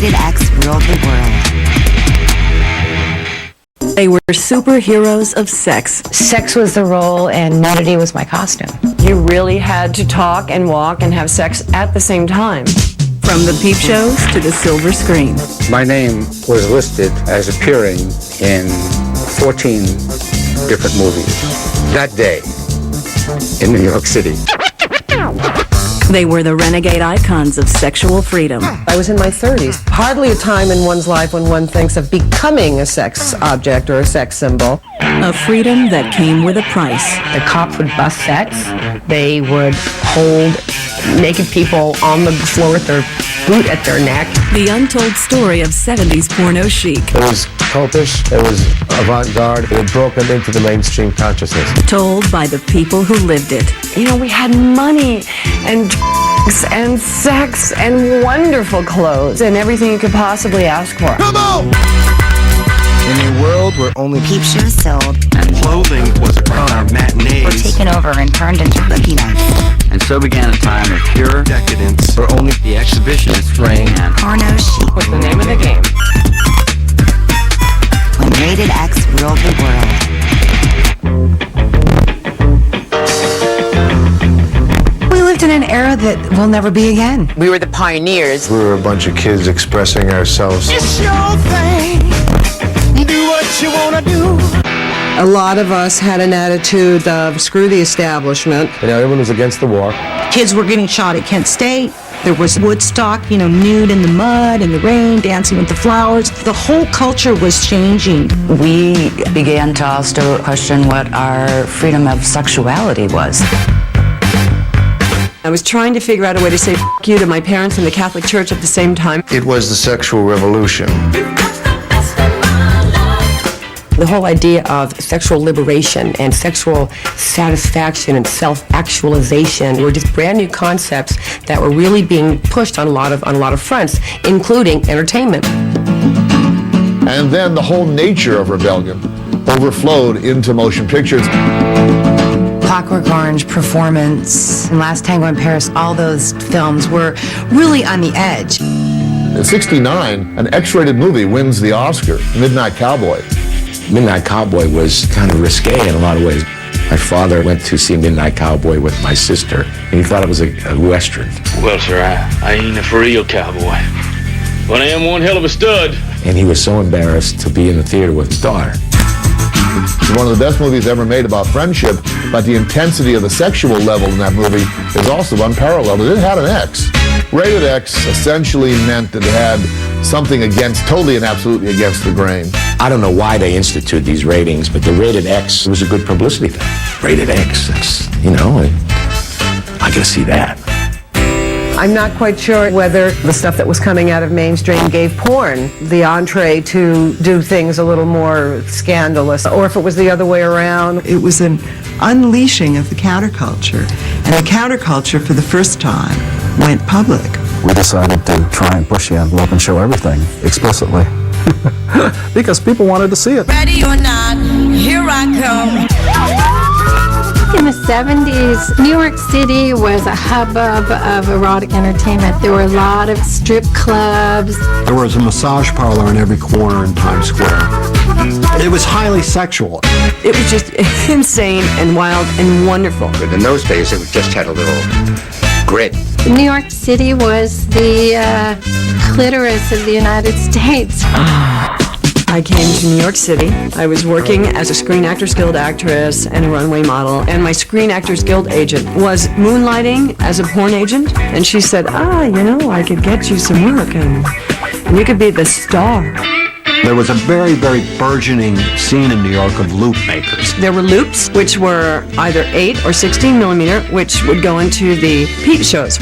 Rated X ruled the world. They were superheroes of sex. Sex was the role and nudity was my costume. You really had to talk and walk and have sex at the same time. From the peep shows to the silver screen. My name was listed as appearing in 14 different movies that day in New York City. They were the renegade icons of sexual freedom. I was in my 30s. Hardly a time in one's life when one thinks of becoming a sex object or a sex symbol. A freedom that came with a price. The cops would bust sets. They would hold naked people on the floor with their boot at their neck. The untold story of 70s porno chic. It was cultish, it was avant-garde, it had broken into the mainstream consciousness. Told by the people who lived it. You know, we had money and drugs and sex and wonderful clothes and everything you could possibly ask for. Come on! In a world where only Peep shows sold. And clothing was a crime. Matinees Were taken over and turned into bookie nights. And so began a time of pure decadence where only the exhibitionist ring and Porno chic. What's the name of the game? When Rated X ruled the world. We lived in an era that will never be again. We were the pioneers. we were a bunch of kids expressing ourselves. It's your thing. Do what you wanna do. A lot of us had an attitude of screw the establishment. You know, everyone was against the war. Kids were getting shot at Kent State. There was Woodstock, nude in the mud, in the rain, dancing with the flowers. The whole culture was changing. We began to also question what our freedom of sexuality was. I was trying to figure out a way to say F you to my parents and the Catholic Church at the same time. It was the sexual revolution. The whole idea of sexual liberation and sexual satisfaction and self-actualization were just brand new concepts that were really being pushed on a lot of fronts, including entertainment. And then the whole nature of rebellion overflowed into motion pictures. Clockwork Orange, Performance, and Last Tango in Paris, all those films were really on the edge. In '69, an X-rated movie wins the Oscar, Midnight Cowboy. Midnight Cowboy was kind of risque in a lot of ways. My father went to see Midnight Cowboy with my sister, and he thought it was a Western. Well, sir, I ain't a for real cowboy, but I am one hell of a stud. And he was so embarrassed to be in the theater with his daughter. It's one of the best movies ever made about friendship, but the intensity of the sexual level in that movie is also unparalleled. It had an X. Rated X essentially meant that it had something totally and absolutely against the grain. I don't know why they institute these ratings, but the Rated X was a good publicity thing. Rated X, that's, I can see that. I'm not quite sure whether the stuff that was coming out of mainstream gave porn the entree to do things a little more scandalous, or if it was the other way around. It was an unleashing of the counterculture. And the counterculture, for the first time, went public. We decided to try and push the envelope and show everything explicitly. Because people wanted to see it. Ready or not, here I come. In the 70s, New York City was a hubbub of erotic entertainment. There were a lot of strip clubs. There was a massage parlor in every corner in Times Square. It was highly sexual. It was just insane and wild and wonderful. But in those days, it just had a little grit. New York City was the clitoris of the United States. I came to New York City. I was working as a Screen Actors Guild actress and a runway model, and my Screen Actors Guild agent was moonlighting as a porn agent, and she said, I could get you some work, and you could be the star. There was a very, very burgeoning scene in New York of loop makers. There were loops, which were either 8 or 16 millimeter, which would go into the peep shows.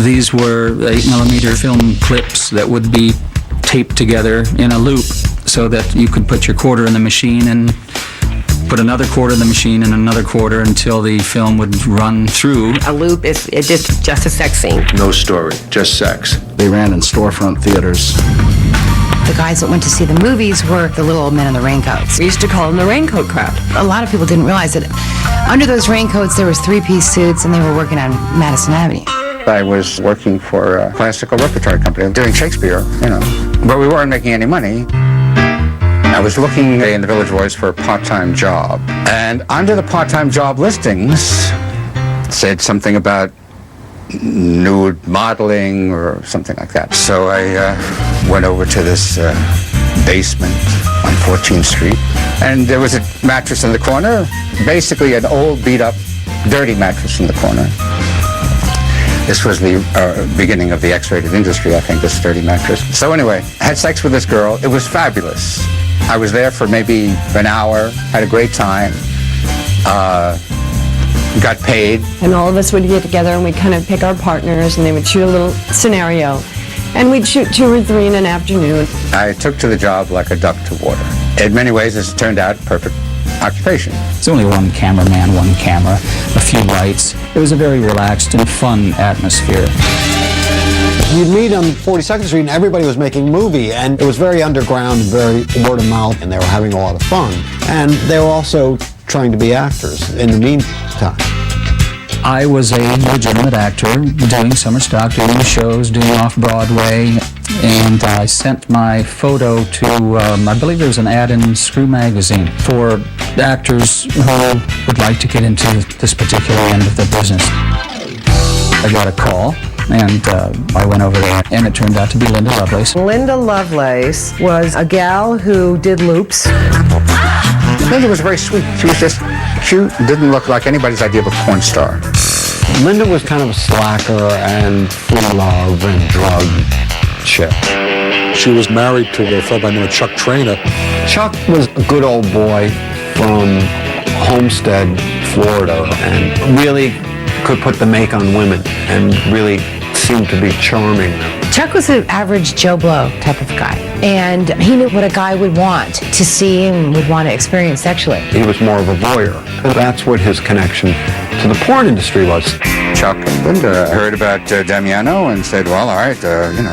These were 8mm film clips that would be taped together in a loop so that you could put your quarter in the machine and put another quarter in the machine and another quarter until the film would run through. A loop is just a sex scene. No story, just sex. They ran in storefront theaters. The guys that went to see the movies were the little old men in the raincoats. We used to call them the raincoat crowd. A lot of people didn't realize that under those raincoats there was 3-piece suits and they were working on Madison Avenue. I was working for a classical repertory company, doing Shakespeare, you know, but we weren't making any money. I was looking in the Village Voice for a part-time job, and under the part-time job listings, it said something about nude modeling or something like that. So I went over to this basement on 14th Street, and there was a mattress in the corner, basically an old, beat-up, dirty mattress in the corner. This was the beginning of the X-rated industry, I think, this dirty mattress. So anyway, I had sex with this girl. It was fabulous. I was there for maybe an hour, had a great time, got paid. And all of us would get together and we'd kind of pick our partners and they would shoot a little scenario. And we'd shoot 2 or 3 in an afternoon. I took to the job like a duck to water. In many ways, as it turned out, perfect occupation. It's only one cameraman, one camera, a few lights. It was a very relaxed and fun atmosphere. You'd meet on 42nd Street and everybody was making a movie, and it was very underground, very word of mouth, and they were having a lot of fun. And they were also trying to be actors in the meantime. I was a legitimate actor, doing summer stock, doing the shows, doing off-Broadway, and I sent my photo to, I believe there was an ad in Screw Magazine for actors who would like to get into this particular end of the business. I got a call, and I went over there, and it turned out to be Linda Lovelace. Linda Lovelace was a gal who did loops. Linda was very sweet. She was just cute, didn't look like anybody's idea of a porn star. Linda was kind of a slacker and free love and drug chick. She was married to a fellow by the name of Chuck Trainer. Chuck was a good old boy from Homestead, Florida, and really could put the make on women and really seemed to be charming. Chuck was an average Joe Blow type of guy, and he knew what a guy would want to see and would want to experience sexually. He was more of a voyeur, and that's what his connection to the porn industry was. Chuck and Linda heard about Damiano and said, well, all right,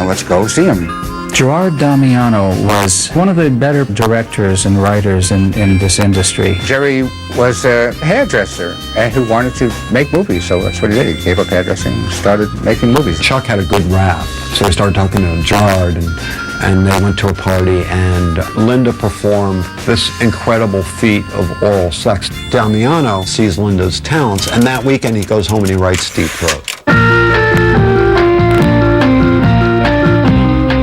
let's go see him. Gerard Damiano was one of the better directors and writers in this industry. Jerry was a hairdresser and who wanted to make movies, so that's what he did. He gave up hairdressing and started making movies. Chuck had a good rap, so he started talking to Gerard, and they went to a party, and Linda performed this incredible feat of oral sex. Damiano sees Linda's talents, and that weekend he goes home and he writes Deep Throat.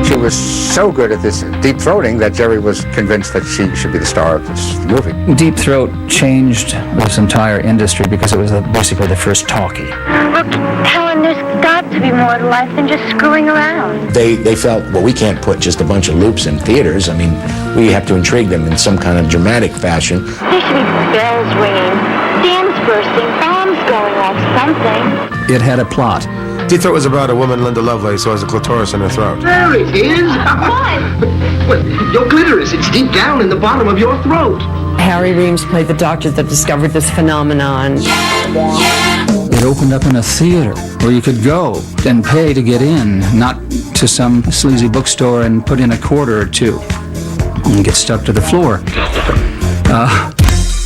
She was so good at this deep throating that Jerry was convinced that she should be the star of this movie. Deep Throat changed this entire industry because it was basically the first talkie. Look, Helen, there's got to be more to life than just screwing around. They felt, well, we can't put just a bunch of loops in theaters. I mean, we have to intrigue them in some kind of dramatic fashion. There should be bells ringing, dams bursting, bombs going off, something. It had a plot. Deep Throat was about a woman, Linda Lovelace, who has a clitoris in her throat. There it is! What? Well, your clitoris, it's deep down in the bottom of your throat. Harry Reams played the doctor that discovered this phenomenon. It opened up in a theater where you could go and pay to get in, not to some sleazy bookstore and put in a quarter or two and get stuck to the floor.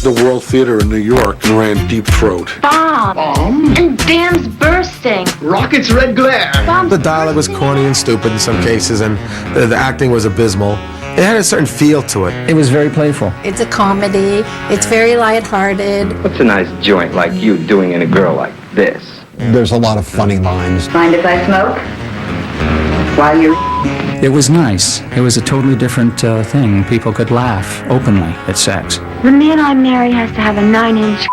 The World Theater in New York ran Deep Throat. Bomb? And dams bursting. Rockets, red glare. The dialogue was corny and stupid in some cases, and the acting was abysmal. It had a certain feel to it. It was very playful. It's a comedy. It's very lighthearted. What's a nice joint like you doing in a girl like this? There's a lot of funny lines. Mind if I smoke? While you're... It was nice. It was a totally different thing. People could laugh openly at sex. The man I marry has to have a 9-inch...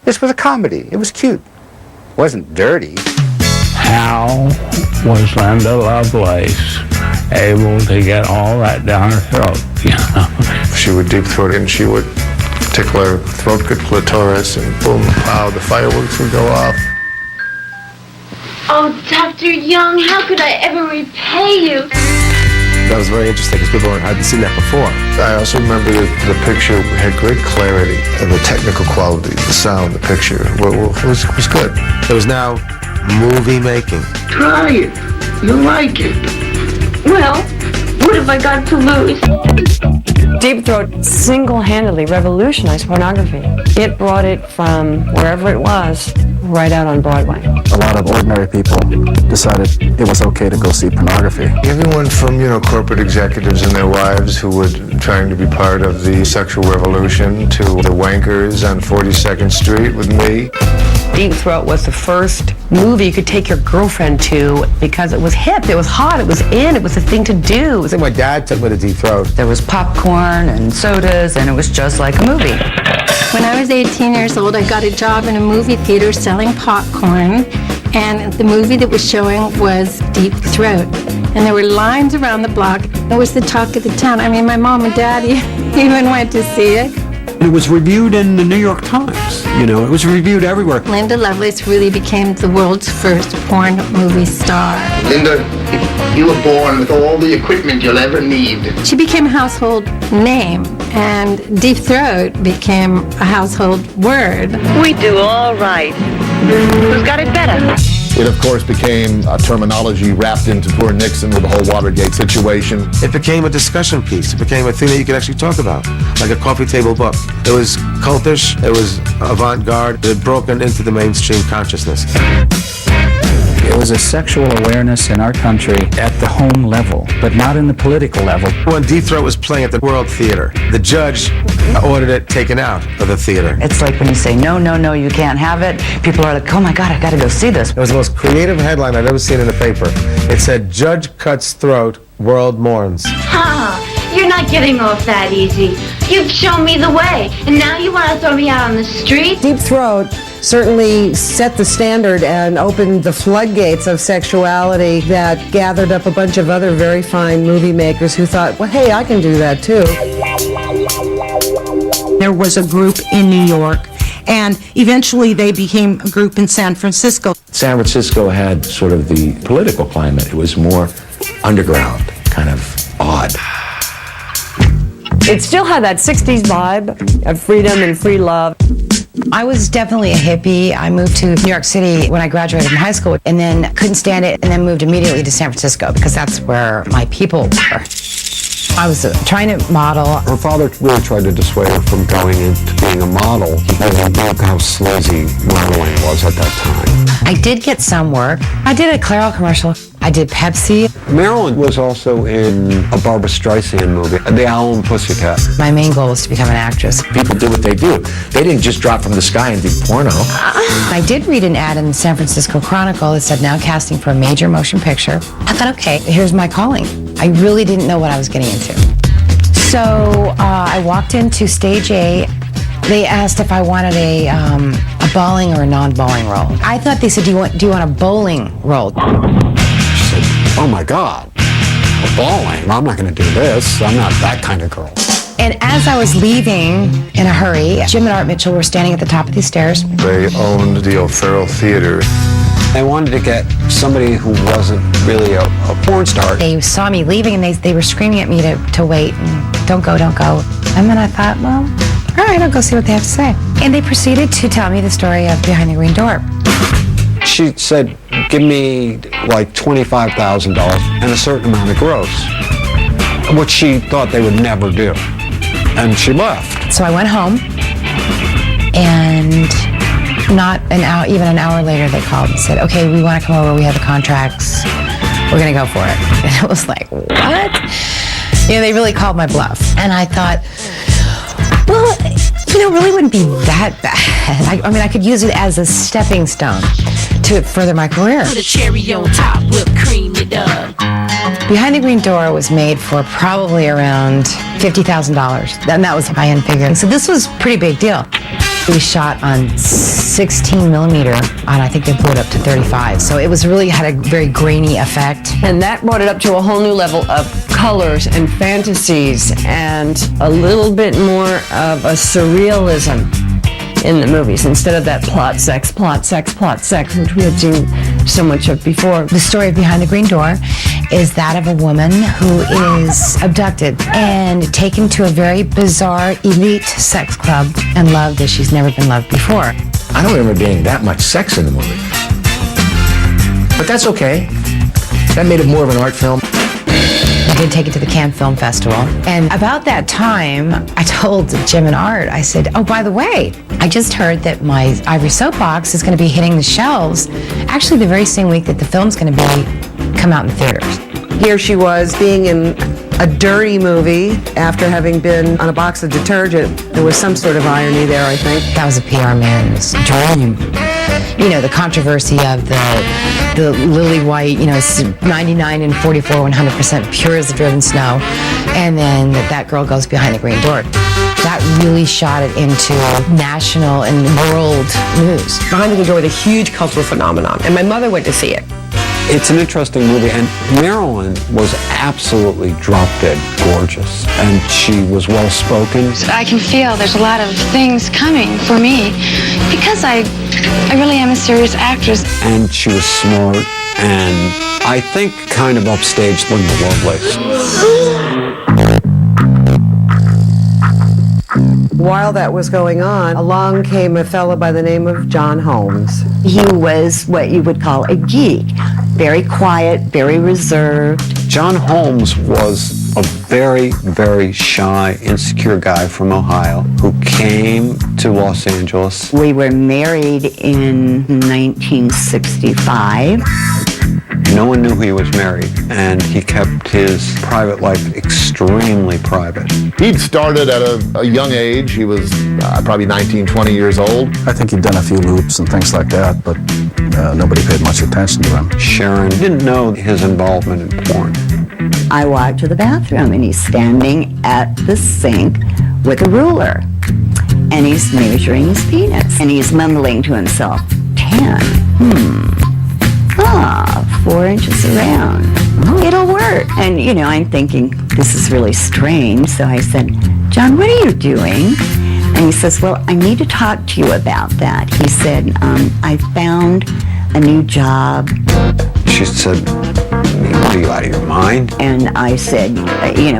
This was a comedy. It was cute. It wasn't dirty. How was Linda Lovelace able to get all that down her throat, you know? She would deep throat it and she would tickle her throat, good clitoris, and boom, pow, the fireworks would go off. Oh, Dr. Young, how could I ever repay you? That was very interesting because people hadn't seen that before. I also remember the picture had great clarity and the technical quality, the sound, the picture was good. It was now movie making. Try it. You'll like it. Well, what if have I got to lose? Deep Throat single-handedly revolutionized pornography. It brought it from wherever it was right out on Broadway. A lot of ordinary people decided it was okay to go see pornography. Everyone from, corporate executives and their wives who were trying to be part of the sexual revolution to the wankers on 42nd Street with me. Deep Throat was the first movie you could take your girlfriend to because it was hip, it was hot, it was in, it was a thing to do. I think my dad took me to Deep Throat. There was popcorn and sodas, and it was just like a movie. When I was 18 years old, I got a job in a movie theater selling popcorn, and the movie that was showing was Deep Throat. And there were lines around the block. It was the talk of the town. I mean, my mom and dad even went to see it. It was reviewed in the New York Times. It was reviewed everywhere. Linda Lovelace really became the world's first porn movie star. Linda, you were born with all the equipment you'll ever need. She became a household name, and Deep Throat became a household word. We do all right. Who's got it better? It, of course, became a terminology wrapped into poor Nixon with the whole Watergate situation. It became a discussion piece. It became a thing that you could actually talk about, like a coffee table book. It was cultish, it was avant-garde, it had broken into the mainstream consciousness. It was a sexual awareness in our country at the home level, but not in the political level. When Deep Throat was playing at the World Theater, the judge ordered it taken out of the theater. It's like when you say, no, no, no, you can't have it. People are like, oh my God, I gotta go see this. It was the most creative headline I'd ever seen in a paper. It said, "Judge cuts throat, world mourns." You're not getting off that easy. You've shown me the way, and now you want to throw me out on the street? Deep Throat certainly set the standard and opened the floodgates of sexuality that gathered up a bunch of other very fine movie makers who thought, well, hey, I can do that too. There was a group in New York, and eventually they became a group in San Francisco. San Francisco had sort of the political climate. It was more underground, kind of odd. It still had that 60s vibe of freedom and free love. I was definitely a hippie. I moved to New York City when I graduated from high school, and then couldn't stand it, and then moved immediately to San Francisco because that's where my people were. I was trying to model. Her father really tried to dissuade her from going into being a model. He didn't know how sleazy modeling was at that time. I did get some work. I did a Clairol commercial. I did Pepsi. Marilyn was also in a Barbra Streisand movie, The Owl and Pussycat. My main goal was to become an actress. People did what they do. They didn't just drop from the sky and do porno. I did read an ad in the San Francisco Chronicle that said now casting for a major motion picture. I thought, okay, here's my calling. I really didn't know what I was getting into. So I walked into stage A. They asked if I wanted a bowling or a non-bowling role. I thought they said, do you want a bowling role? She said, oh my God, a bowling? I'm not going to do this. I'm not that kind of girl. And as I was leaving in a hurry, Jim and Art Mitchell were standing at the top of these stairs. They owned the O'Farrell Theater. They wanted to get somebody who wasn't really a porn star. They saw me leaving and they were screaming at me to wait and don't go, don't go. And then I thought, well, all right, I'll go see what they have to say. And they proceeded to tell me the story of Behind the Green Door. She said, give me like $25,000 and a certain amount of gross, which she thought they would never do. And she left. So I went home, and not an hour, even an hour later, they called and said, okay, we want to come over, we have the contracts, we're going to go for it. And it was like, what? They really called my bluff. And I thought, well, it really wouldn't be that bad. I mean, I could use it as a stepping stone to further my career. Put a cherry on top, whipped cream it up. Behind the Green Door was made for probably around $50,000. And that was a high-end figure. So this was a pretty big deal. We shot on 16 millimeter, and I think they blew it up to 35. So it was really had a very grainy effect. And that brought it up to a whole new level of colors and fantasies and a little bit more of a surrealism in the movies instead of that plot, sex, which we had seen so much of before. The story of Behind the Green Door is that of a woman who is abducted and taken to a very bizarre elite sex club and loved as she's never been loved before. I don't remember being that much sex in the movie. But that's okay. That made it more of an art film. did take it to the Cannes Film Festival. And about that time, I told Jim and Art, I said, oh, by the way, I just heard that my Ivory Soapbox is going to be hitting the shelves actually the very same week that the film's going to come out in theaters. Here she was being in a dirty movie after having been on a box of detergent. There was some sort of irony there, I think. That was a PR man's dream. You know, the controversy of the lily white, 99 and 44, 100% pure as the driven snow. And then that girl goes behind the green door. That really shot it into national and world news. Behind the Green Door was a huge cultural phenomenon, and my mother went to see it. It's an interesting movie, and Marilyn was absolutely drop-dead gorgeous, and she was well-spoken. I can feel there's a lot of things coming for me because I really am a serious actress. And she was smart, and I think kind of upstaged Linda Lovelace. While that was going on, along came a fellow by the name of John Holmes. He was what you would call a geek. Very quiet, very reserved. John Holmes was a very, very shy, insecure guy from Ohio who came to Los Angeles. We were married in 1965. No one knew he was married, and he kept his private life extremely private. He'd started at a young age. He was probably 19, 20 years old. I think he'd done a few loops and things like that, but nobody paid much attention to him. Sharon didn't know his involvement in porn. I walked to the bathroom, and he's standing at the sink with a ruler, and he's measuring his penis, and he's mumbling to himself, 10, 4 inches around. It'll work. And, I'm thinking, this is really strange. So I said, John, what are you doing? And he says, well, I need to talk to you about that. He said, I found a new job. She said, are you out of your mind? And I said,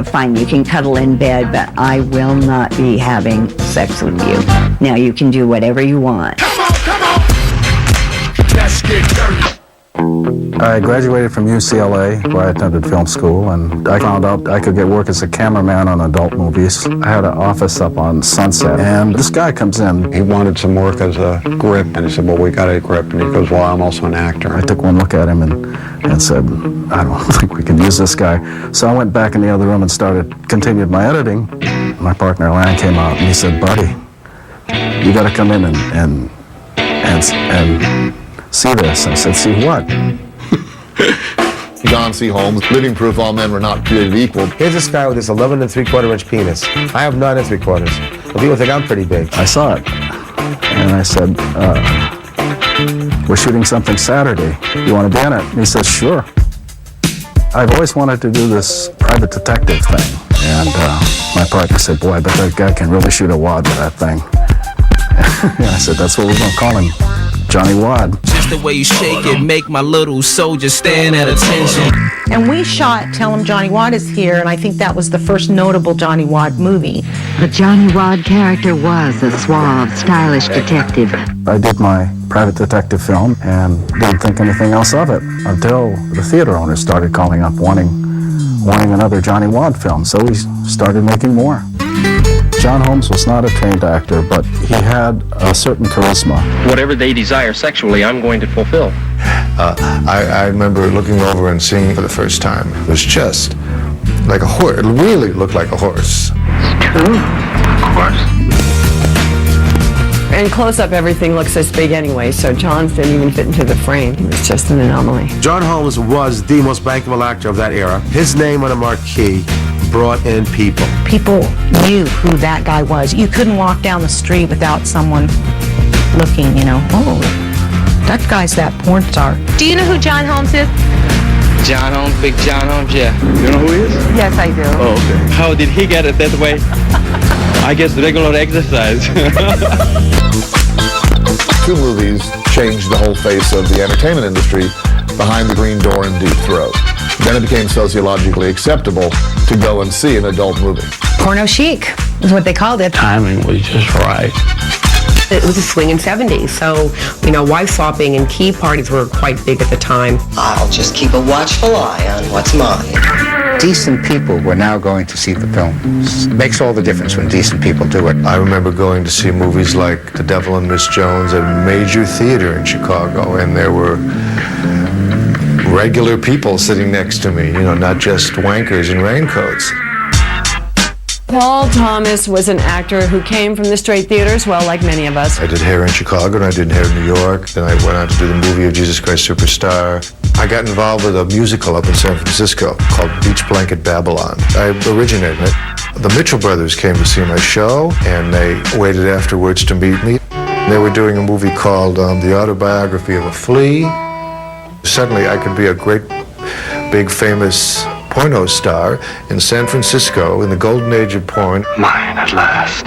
fine, you can cuddle in bed, but I will not be having sex with you. Now you can do whatever you want. Come on! Let's get dirty. I graduated from UCLA, where I attended film school, and I found out I could get work as a cameraman on adult movies. I had an office up on Sunset, and this guy comes in. He wanted some work as a grip, and he said, well, we got a grip, and he goes, well, I'm also an actor. I took one look at him and said, I don't think we can use this guy. So I went back in the other room and continued my editing. My partner, Lan, came out, and he said, buddy, you got to come in and see this. I said, see what? John C. Holmes, living proof all men were not created equal. Here's this guy with this 11 3/4 inch penis. I have 9 3/4. But people think I'm pretty big. I saw it, and I said, we're shooting something Saturday. You want to be in it? And he says, sure. I've always wanted to do this private detective thing. And my partner said, boy, I bet that guy can really shoot a wad with that thing. And I said, that's what we're going to call him, Johnny Wad. Just the way you shake it, make my little soldier stand at attention. And we shot Tell Him Johnny Wad Is Here, and I think that was the first notable Johnny Wad movie. The Johnny Wad character was a suave, stylish detective. I did my private detective film and didn't think anything else of it until the theater owners started calling up wanting another Johnny Wad film, so we started making more. John Holmes was not a trained actor, but he had a certain charisma. Whatever they desire sexually, I'm going to fulfill. I remember looking over and seeing it for the first time. It was just like a horse. It really looked like a horse. It's true. Of course. And close-up, everything looks this big anyway, so John's didn't even fit into the frame. It was just an anomaly. John Holmes was the most bankable actor of that era. His name on a marquee brought in people. People knew who that guy was. You couldn't walk down the street without someone looking, oh, that guy's that porn star. Do you know who John Holmes is? John Holmes, Big John Holmes, yeah. You know who he is? Yes, I do. Oh, okay. How did he get it that way? I guess regular exercise. 2 movies changed the whole face of the entertainment industry, Behind the Green Door and Deep Throat. Then it became sociologically acceptable to go and see an adult movie. Porno chic is what they called it. Timing was just right. It was a swinging 70s, so, wife swapping and key parties were quite big at the time. I'll just keep a watchful eye on what's mine. Decent people were now going to see the films. It makes all the difference when decent people do it. I remember going to see movies like The Devil and Miss Jones at a major theater in Chicago, and there were regular people sitting next to me, not just wankers in raincoats. Paul Thomas was an actor who came from the straight theaters, well, like many of us. I did hair in Chicago, and I did hair in New York. Then I went on to do the movie of Jesus Christ Superstar. I got involved with a musical up in San Francisco called Beach Blanket Babylon. I originated it. The Mitchell brothers came to see my show, and they waited afterwards to meet me. They were doing a movie called The Autobiography of a Flea. Suddenly, I could be a great, big, famous porno star in San Francisco in the golden age of porn. Mine at last.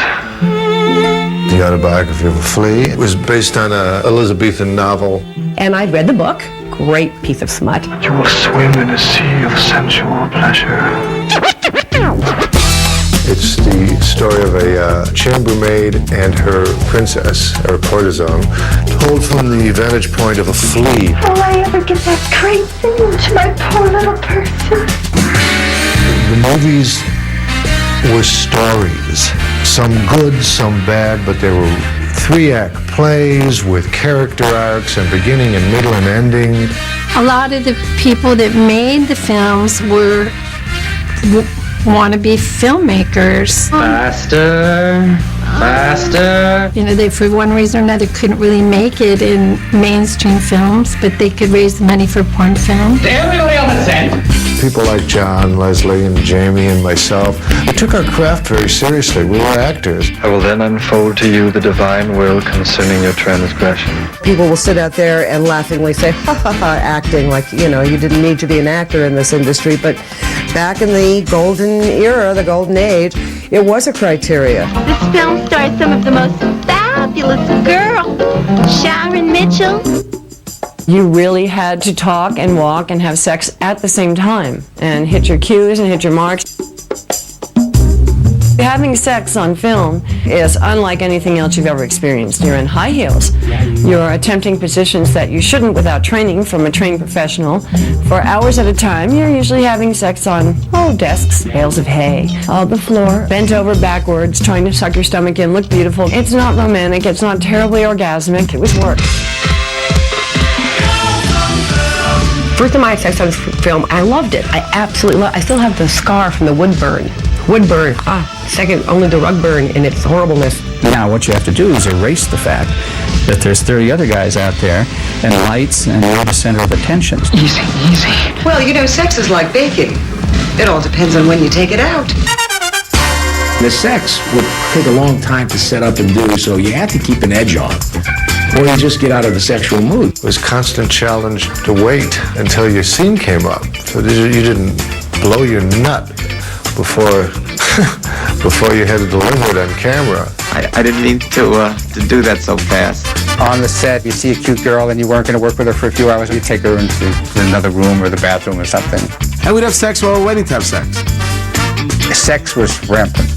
The Autobiography of a Flea. It was based on an Elizabethan novel. And I'd read the book. Great piece of smut. You will swim in a sea of sensual pleasure. It's the story of a chambermaid and her princess, or courtesan, told from the vantage point of a flea. Will I ever get that great thing into my poor little person? The movies were stories, some good, some bad, but they were 3-act plays with character arcs and beginning and middle and ending. A lot of the people that made the films were wannabe filmmakers. Faster, faster. They, for one reason or another, couldn't really make it in mainstream films, but they could raise the money for porn film. Everybody on the set. People like John, Leslie, and Jamie, and myself, we took our craft very seriously. We were actors. I will then unfold to you the divine will concerning your transgression. People will sit out there and laughingly say, ha ha ha, acting, like, you didn't need to be an actor in this industry. But back in the golden era, the golden age, it was a criteria. This film stars some of the most fabulous girls. Sharon Mitchell. You really had to talk and walk and have sex at the same time and hit your cues and hit your marks. Having sex on film is unlike anything else you've ever experienced. You're in high heels. You're attempting positions that you shouldn't without training from a trained professional. For hours at a time, you're usually having sex on, desks, bales of hay, the floor, bent over backwards, trying to suck your stomach in, look beautiful. It's not romantic. It's not terribly orgasmic. It was work. First time I had sex on film, I loved it. I absolutely loved it. I still have the scar from the wood burn. Second only to rug burn in its horribleness. Now what you have to do is erase the fact that there's 30 other guys out there and lights and you're the center of attention. Easy, easy. Well, sex is like baking. It all depends on when you take it out. The sex would take a long time to set up and do, so you had to keep an edge on, or you just get out of the sexual mood. It was a constant challenge to wait until your scene came up, so you didn't blow your nut before you had to deliver it on camera. I didn't need to do that so fast. On the set, you see a cute girl and you weren't going to work with her for a few hours, you take her into another room or the bathroom or something. And we'd have sex while we're waiting to have sex. Sex was rampant.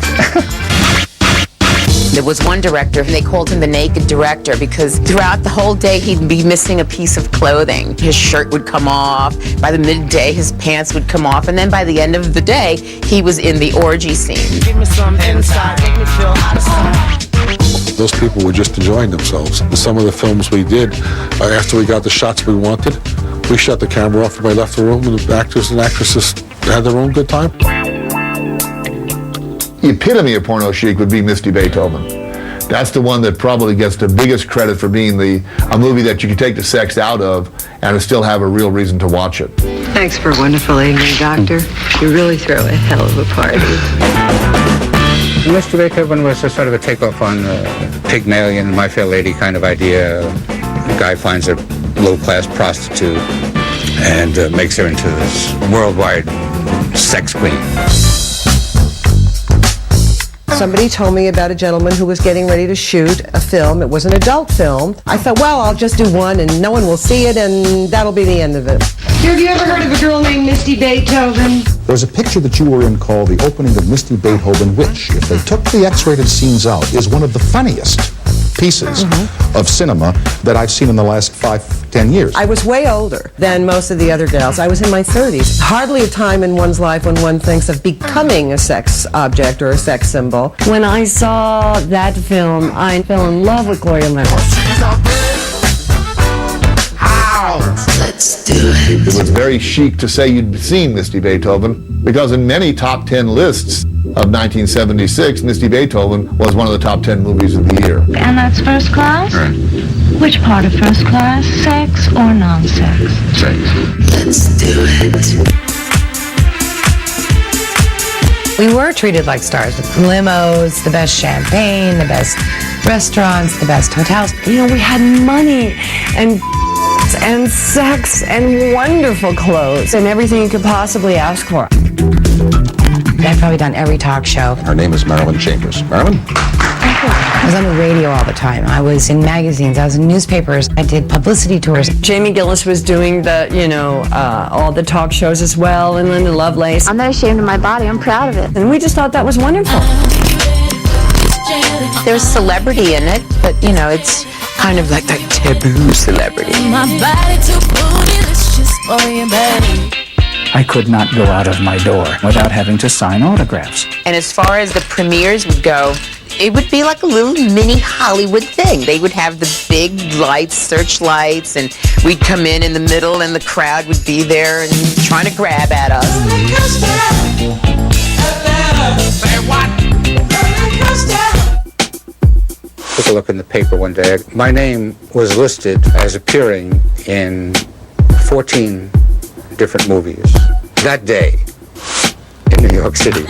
There was one director, and they called him the naked director because throughout the whole day he'd be missing a piece of clothing. His shirt would come off, by the midday his pants would come off, and then by the end of the day he was in the orgy scene. Give me some inside, make me feel out of sight. Those people were just enjoying themselves. Some of the films we did, after we got the shots we wanted, we shut the camera off and we left the room and the actors and actresses had their own good time. The epitome of porno chic would be Misty Beethoven. That's the one that probably gets the biggest credit for being a movie that you can take the sex out of and still have a real reason to watch it. Thanks for a wonderful evening, Doctor. You really throw a hell of a party. Mr. Beethoven was a sort of a takeoff on Pygmalion, My Fair Lady kind of idea. The guy finds a low-class prostitute and makes her into this worldwide sex queen. Somebody told me about a gentleman who was getting ready to shoot a film. It was an adult film. I thought, well, I'll just do one and no one will see it and that'll be the end of it. Have you ever heard of a girl named Misty Beethoven? There's a picture that you were in called The Opening of Misty Beethoven, which, if they took the X-rated scenes out, is one of the funniest pieces of cinema that I've seen in the last 5-10 years. I was way older than most of the other gals. I was in my 30s. Hardly a time in one's life when one thinks of becoming a sex object or a sex symbol. When I saw that film, I fell in love with Gloria Lewis. Let's do it. It was very chic to say you'd seen Misty Beethoven, because in many top 10 lists of 1976, Misty Beethoven was one of the top 10 movies of the year. And that's first class? Right. Which part of first class? Sex or non-sex? Sex. Let's do it. We were treated like stars with limos, the best champagne, the best restaurants, the best hotels. You know, we had money and sex and wonderful clothes and everything you could possibly ask for. I've probably done every talk show. Her name is Marilyn Chambers. Marilyn? I was on the radio all the time. I was in magazines. I was in newspapers. I did publicity tours. Jamie Gillis was doing the, all the talk shows as well, and Linda Lovelace. I'm not ashamed of my body. I'm proud of it. And we just thought that was wonderful. There's celebrity in it, but, it's kind of like that taboo celebrity. My body too bootylicious for your body. I could not go out of my door without having to sign autographs. And as far as the premieres would go, it would be like a little mini Hollywood thing. They would have the big lights, searchlights, and we'd come in the middle, and the crowd would be there and trying to grab at us. Took a look in the paper one day. My name was listed as appearing in 14 different movies that day in New York City.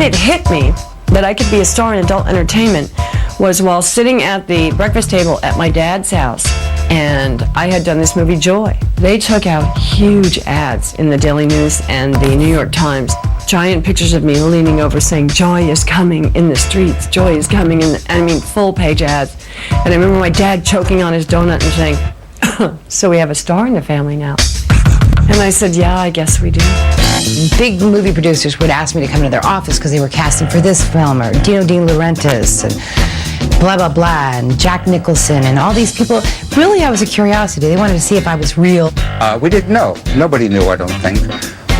It hit me that I could be a star in adult entertainment was while sitting at the breakfast table at my dad's house, and I had done this movie, Joy. They took out huge ads in the Daily News and the New York Times. Giant pictures of me leaning over saying, "Joy is coming in the streets, Joy is coming in the," full page ads. And I remember my dad choking on his donut and saying, "So we have a star in the family now." And I said, "Yeah, I guess we do." Big movie producers would ask me to come to their office because they were casting for this film, or Dino De Laurentiis, and blah, blah, blah, and Jack Nicholson, and all these people. Really, I was a curiosity. They wanted to see if I was real. We didn't know. Nobody knew, I don't think,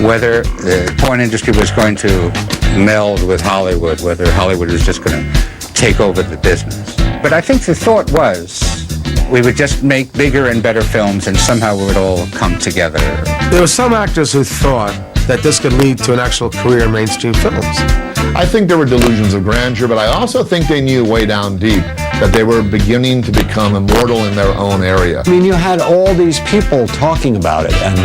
whether the porn industry was going to meld with Hollywood, whether Hollywood was just going to take over the business. But I think the thought was we would just make bigger and better films, and somehow it would all come together. There were some actors who thought that this could lead to an actual career in mainstream films. I think there were delusions of grandeur, but I also think they knew way down deep that they were beginning to become immortal in their own area. I mean, you had all these people talking about it and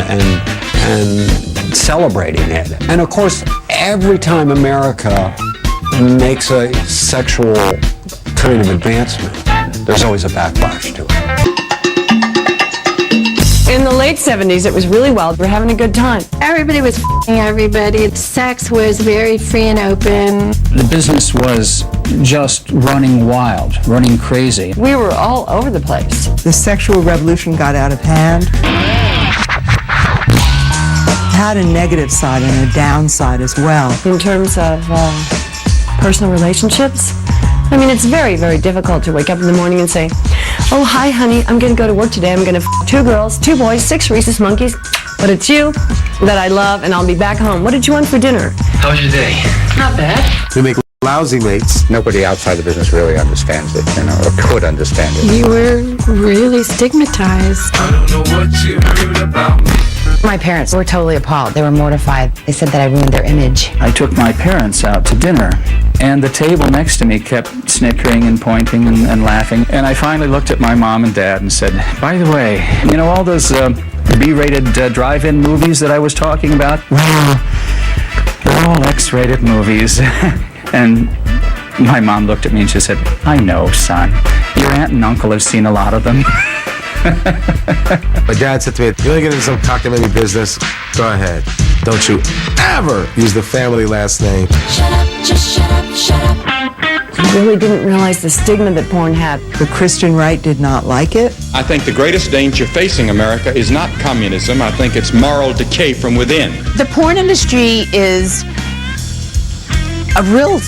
celebrating it. And of course, every time America makes a sexual kind of advancement, there's always a backlash to it. In the late 70s, it was really wild. We were having a good time. Everybody was f***ing everybody. Sex was very free and open. The business was just running wild, running crazy. We were all over the place. The sexual revolution got out of hand. Had a negative side and a downside as well. In terms of personal relationships, I mean, it's very, very difficult to wake up in the morning and say, "Oh, hi, honey, I'm going to go to work today. I'm going to f 2 girls, 2 boys, 6 rhesus monkeys, but it's you that I love, and I'll be back home. What did you want for dinner?" How was your day? Not bad. We make lousy mates. Nobody outside the business really understands it, or could understand it. You were really stigmatized. I don't know what you heard about me. My parents were totally appalled. They were mortified. They said that I ruined their image. I took my parents out to dinner, and the table next to me kept snickering and pointing and laughing. And I finally looked at my mom and dad and said, "By the way, all those B-rated drive-in movies that I was talking about? Well, they're all X-rated movies." And my mom looked at me and she said, "I know, son. Your aunt and uncle have seen a lot of them." My dad said to me, "You want to get into some cockamamie business? Go ahead. Don't you ever use the family last name." Shut up, just shut up, shut up. I really didn't realize the stigma that porn had. The Christian right did not like it. I think the greatest danger facing America is not communism. I think it's moral decay from within. The porn industry is a real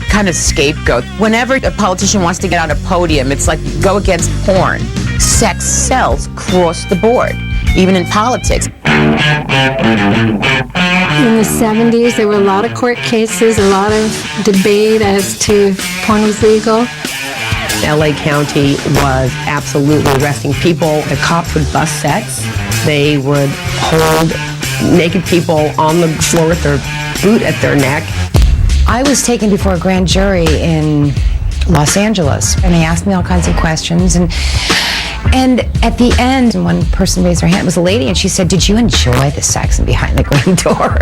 kind of scapegoat. Whenever a politician wants to get on a podium, it's like go against porn. Sex sells across the board, even in politics. In the 70s, there were a lot of court cases, a lot of debate as to if porn was legal. LA County was absolutely arresting people. The cops would bust sets. They would hold naked people on the floor with their boot at their neck. I was taken before a grand jury in Los Angeles, and they asked me all kinds of questions. And at the end, one person raised their hand. It was a lady, and she said, "Did you enjoy the sex behind the green door?"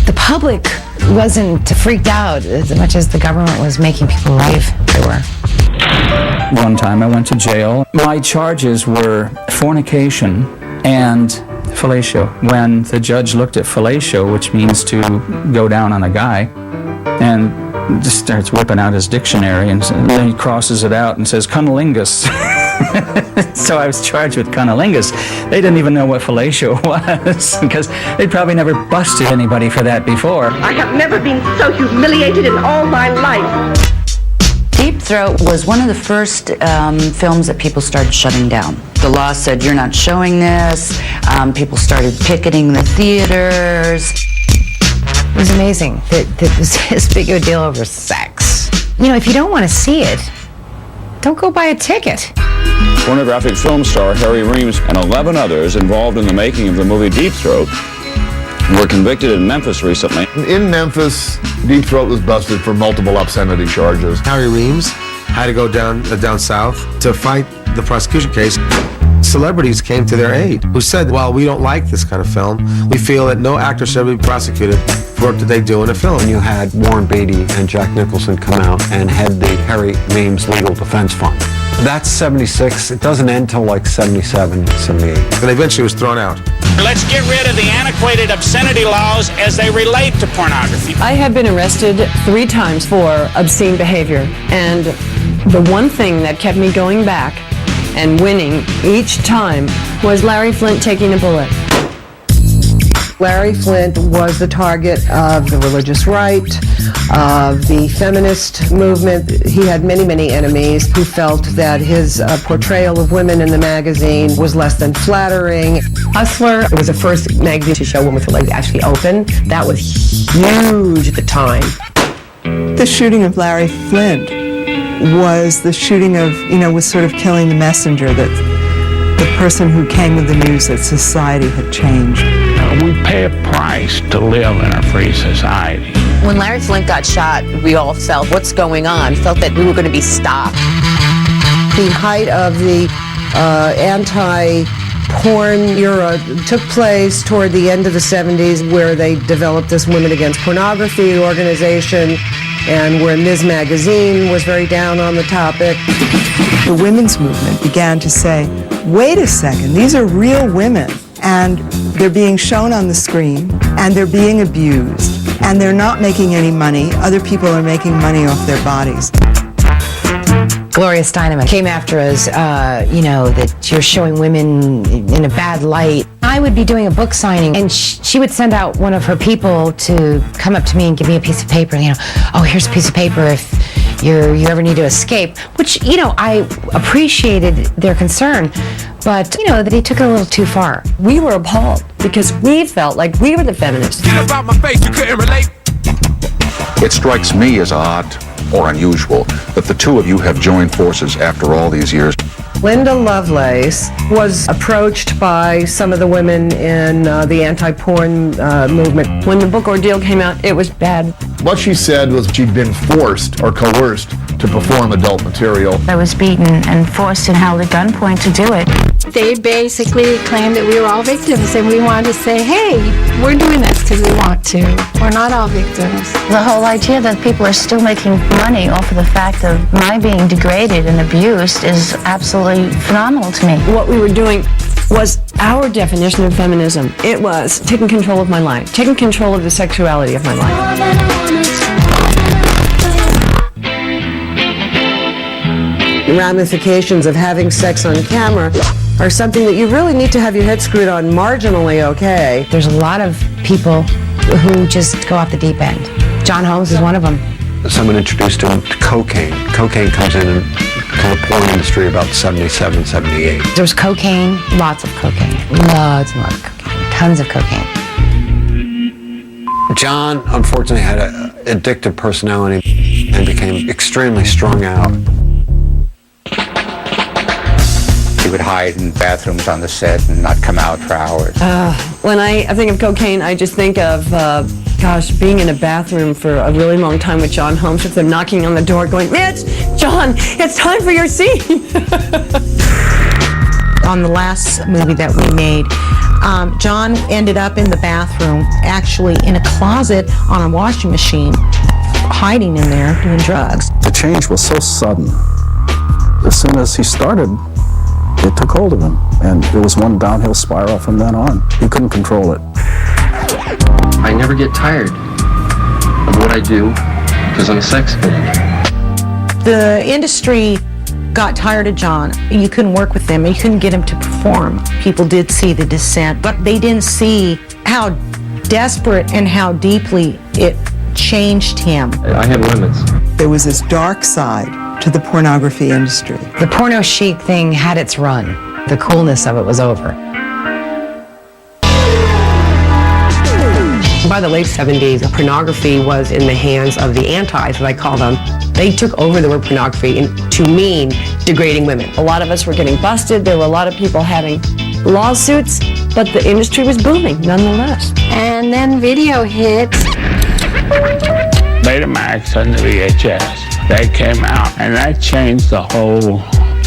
The public wasn't freaked out as much as the government was making people believe they were. One time I went to jail. My charges were fornication and fellatio. When the judge looked at fellatio, which means to go down on a guy, and just starts whipping out his dictionary, and then he crosses it out and says cunnilingus. So I was charged with cunnilingus. They didn't even know what fellatio was, because they'd probably never busted anybody for that before. I have never been so humiliated in all my life. Deep Throat was one of the first films that people started shutting down. The law said, you're not showing this. People started picketing the theaters. It was amazing that it was this big of a deal over sex. You know, if you don't want to see it, don't go buy a ticket. Pornographic film star Harry Reams and 11 others involved in the making of the movie Deep Throat were convicted in Memphis recently. In Memphis, Deep Throat was busted for multiple obscenity charges. Harry Reams had to go down south to fight the prosecution case. Celebrities came to their aid who said, well, we don't like this kind of film. We feel that no actor should be prosecuted for work that they do in a film. And you had Warren Beatty and Jack Nicholson come out and head the Harry Reams Legal Defense Fund. That's 76. It doesn't end till like 77, 78. And eventually it was thrown out. Let's get rid of the antiquated obscenity laws as they relate to pornography. I had been arrested 3 times for obscene behavior, and the one thing that kept me going back and winning each time was Larry Flynt taking a bullet. Larry Flynt was the target of the religious right, of the feminist movement. He had many, many enemies who felt that his portrayal of women in the magazine was less than flattering. Hustler, it was the first magazine to show women with their legs actually open. That was huge at the time. The shooting of Larry Flynt was the shooting of, was sort of killing the messenger, that the person who came with the news that society had changed. We pay a price to live in a free society. When Larry Flynt got shot, we all felt, what's going on? Felt that we were going to be stopped. The height of the anti-porn era took place toward the end of the 70s, where they developed this Women Against Pornography organization, and where Ms. Magazine was very down on the topic. The women's movement began to say, wait a second, these are real women, and they're being shown on the screen, and they're being abused, and they're not making any money. Other people are making money off their bodies. Gloria Steinem came after us, that you're showing women in a bad light. I would be doing a book signing, and she would send out one of her people to come up to me and give me a piece of paper. Oh, here's a piece of paper if you ever need to escape, which, I appreciated their concern, but, that he took it a little too far. We were appalled because we felt like we were the feminists. Get about my face, you couldn't relate. It strikes me as odd or unusual that the two of you have joined forces after all these years. Linda Lovelace was approached by some of the women in the anti-porn movement. When the book Ordeal came out, it was bad. What she said was she'd been forced or coerced to perform adult material. I was beaten and forced and held at gunpoint to do it. They basically claimed that we were all victims, and we wanted to say, hey, we're doing this because we want to. We're not all victims. The whole idea that people are still making money off of the fact of my being degraded and abused is absolutely phenomenal to me. What we were doing was our definition of feminism. It was taking control of my life, taking control of the sexuality of my life. The ramifications of having sex on camera are something that you really need to have your head screwed on marginally okay. There's a lot of people who just go off the deep end. John Holmes is one of them. Someone introduced him to cocaine. Cocaine comes in to the porn industry about 77, 78. There was cocaine, lots of cocaine. Lots and lots of cocaine. Tons of cocaine. John, unfortunately, had an addictive personality and became extremely strung out. He would hide in bathrooms on the set and not come out for hours. When I think of cocaine, I just think of, being in a bathroom for a really long time with John Holmes, with them knocking on the door going, Mitch, John, it's time for your scene. On the last movie that we made, John ended up in the bathroom, actually in a closet on a washing machine, hiding in there doing drugs. The change was so sudden. As soon as he started, it took hold of him, and it was one downhill spiral from then on. He couldn't control it. I never get tired of what I do because I'm a sex offender. The industry got tired of John. You couldn't work with him. You couldn't get him to perform. People did see the dissent, but they didn't see how desperate and how deeply it changed him. I had limits. There was this dark side to the pornography industry. The porno chic thing had its run. The coolness of it was over. By the late 70s, pornography was in the hands of the antis, as I call them. They took over the word pornography to mean degrading women. A lot of us were getting busted. There were a lot of people having lawsuits, but the industry was booming nonetheless. And then video hit. Betamax and the VHS. They came out, and that changed the whole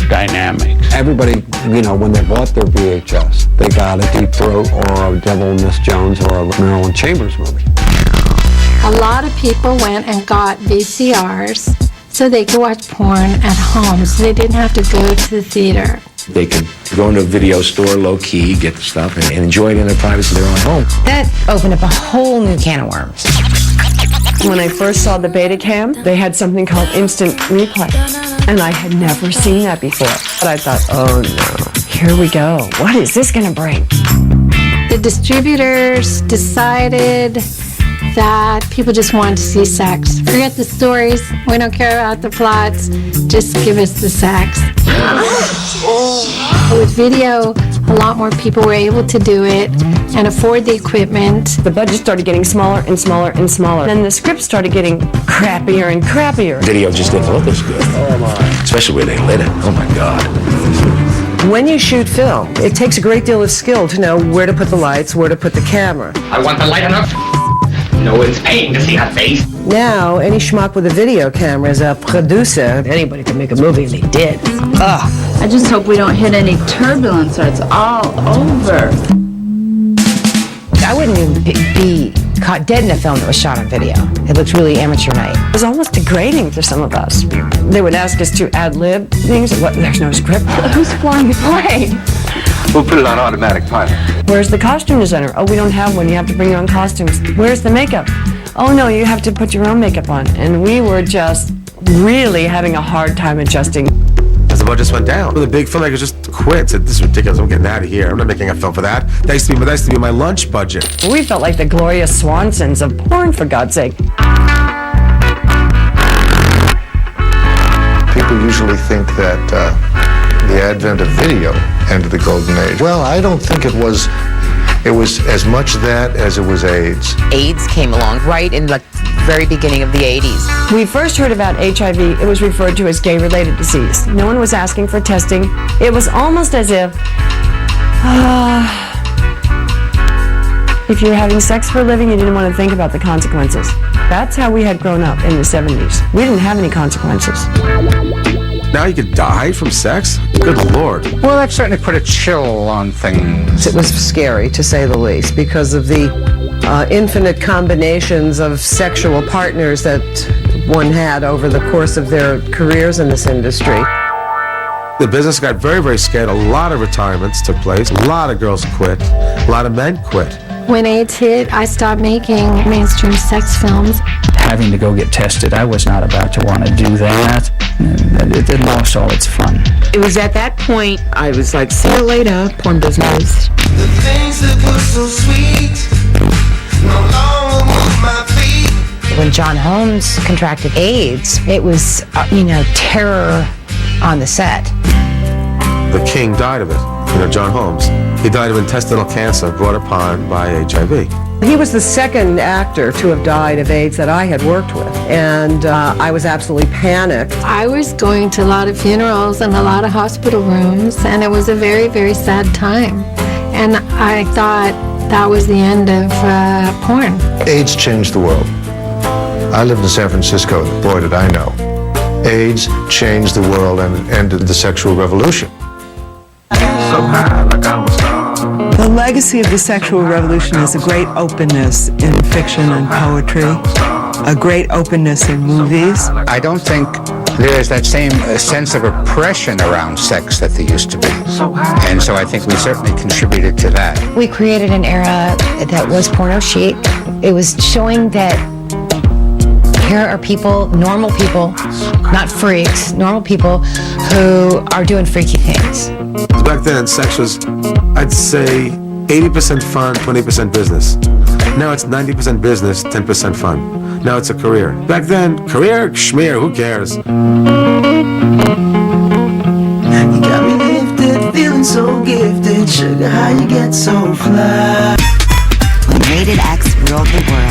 dynamic. Everybody, when they bought their VHS, they got a Deep Throat or a Devil and Miss Jones or a Marilyn Chambers movie. A lot of people went and got VCRs so they could watch porn at home, so they didn't have to go to the theater. They could go into a video store low-key, get stuff, and enjoy it in the privacy of their own home. That opened up a whole new can of worms. When I first saw the Betacam, they had something called instant replay, and I had never seen that before. But I thought, oh no, here we go. What is this going to bring? The distributors decided that people just wanted to see sex. Forget the stories. We don't care about the plots. Just give us the sex. With video, a lot more people were able to do it and afford the equipment. The budget started getting smaller and smaller and smaller. Then the scripts started getting crappier and crappier. Video just didn't look as good. Oh my. Especially where they lit it. Oh my God. When you shoot film, it takes a great deal of skill to know where to put the lights, where to put the camera. I want the light enough. No one's paying to see that face. Now, any schmuck with a video camera is a producer. Anybody can make a movie, and they did. Ugh. I just hope we don't hit any turbulence or it's all over. I wouldn't even be caught dead in a film that was shot on video. It looks really amateur night. It was almost degrading for some of us. They would ask us to ad-lib things. There's no script. Who's flying the plane? We'll put it on automatic pilot. Where's the costume designer? Oh, we don't have one. You have to bring your own costumes. Where's the makeup? Oh, no, you have to put your own makeup on. And we were just really having a hard time adjusting. As the budgets went down, the big filmmakers just quit. Said, "This is ridiculous. I'm getting out of here. I'm not making a film for that. That used to be my lunch budget." We felt like the Gloria Swansons of porn, for God's sake. People usually think that the advent of video ended the golden age. Well, I don't think it was as much that as it was AIDS. AIDS came along right in the very beginning of the 80s. We first heard about HIV, it was referred to as gay-related disease. No one was asking for testing. It was almost as if you're having sex for a living, you didn't want to think about the consequences. That's how we had grown up in the 70s. We didn't have any consequences. Now you could die from sex? Good Lord. Well, that certainly put a chill on things. It was scary, to say the least, because of the infinite combinations of sexual partners that one had over the course of their careers in this industry. The business got very, very scared. A lot of retirements took place. A lot of girls quit. A lot of men quit. When AIDS hit, I stopped making mainstream sex films. Having to go get tested, I was not about to want to do that. It lost all its fun. It was at that point I was like, see you later, porn business. The things that were so sweet no longer move my feet. When John Holmes contracted AIDS, it was, terror on the set. The king died of it, John Holmes. He died of intestinal cancer brought upon by HIV. He was the second actor to have died of AIDS that I had worked with, and I was absolutely panicked. I was going to a lot of funerals and a lot of hospital rooms, and it was a very, very sad time. And I thought that was the end of porn. AIDS changed the world. I lived in San Francisco, boy did I know. AIDS changed the world and ended the sexual revolution. The legacy of the sexual revolution is a great openness in fiction and poetry, a great openness in movies. I don't think there is that same sense of oppression around sex that there used to be. And so I think we certainly contributed to that. We created an era that was porno chic. It was showing that here are people, normal people, not freaks, normal people who are doing freaky things. Back then, sex was, I'd say, 80% fun, 20% business. Now it's 90% business, 10% fun. Now it's a career. Back then, career, schmear, who cares? You got me lifted, feeling so gifted. Sugar, how you get so fly? When Rated X ruled the world.